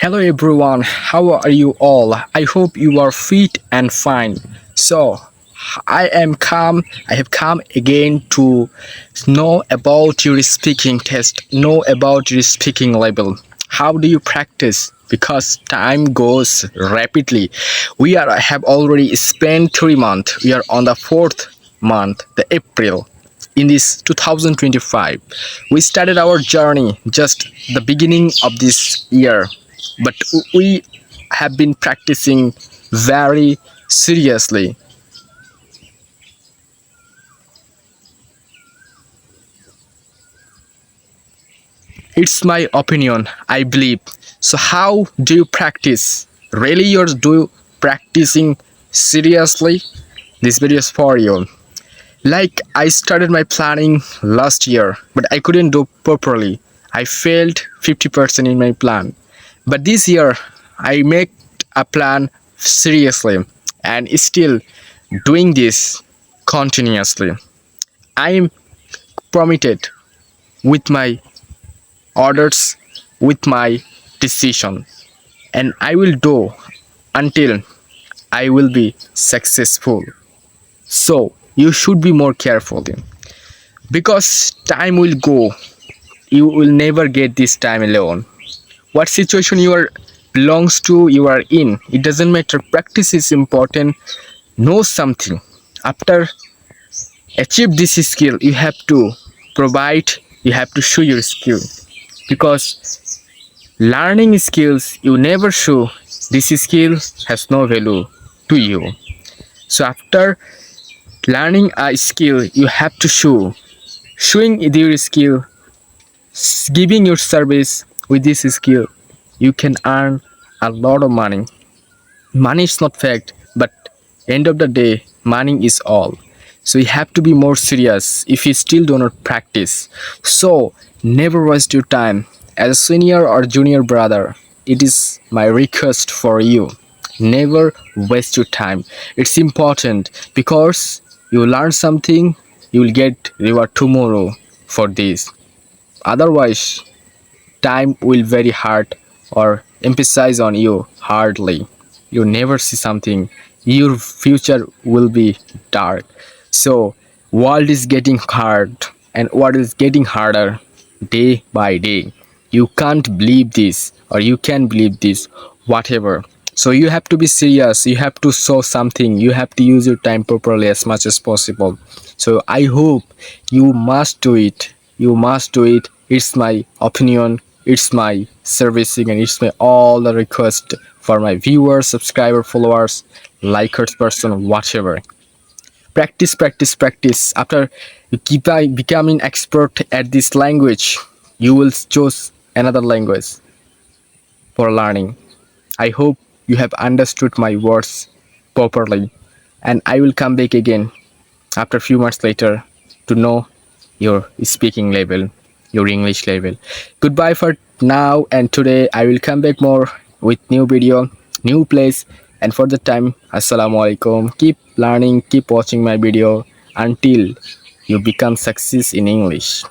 Hello everyone, how are you all? I hope you are fit and fine. So, I have come again to know about your speaking test, know about your speaking level. How do you practice? Because time goes rapidly. I have already spent 3 months. We are on the fourth month, the April in this 2025. We started our journey just the beginning of this year, but we have been practicing very seriously. It's my opinion, I believe. So how do you practice? Really you're do practicing seriously? This video is for you. Like I started my planning last year, but I couldn't do properly. I failed 50% in my plan. But this year I make a plan seriously and still doing this continuously. I am committed with my orders, with my decision, and I will do until I will be successful. So you should be more careful because time will go. You will never get this time alone. What situation you are belongs to, you are in, it doesn't matter. Practice is important. Know something. After achieve this skill, you have to provide, you have to show your skill, because learning skills you never show, this skill has no value to you. So after learning a skill, you have to show. Showing your skill, giving your service with this skill, you can earn a lot of money. Money is not fact, but end of the day, money is all. So you have to be more serious if you still do not practice. So never waste your time. As a senior or junior brother, it is my request for you. Never waste your time. It's important because you learn something, you will get reward tomorrow for this. Otherwise, time will very hard or emphasize on you hardly. You never see something. Your future will be dark. So world is getting hard and what is getting harder day by day. You can't believe this or you can believe this, whatever. So you have to be serious, you have to show something, you have to use your time properly as much as possible. So I hope you must do it. You must do it. It's my opinion, it's my servicing, and it's my all the request for my viewers, subscriber, followers, likers, person, whatever. Practice, practice, practice. After you keep becoming expert at this language, you will choose another language for learning. I hope you have understood my words properly, and I will come back again after a few months later to know your speaking level, your English level. Goodbye for now, and today I will come back more with new video, new place, and for the time, assalamu alaikum. Keep learning, keep watching my video until you become success in English.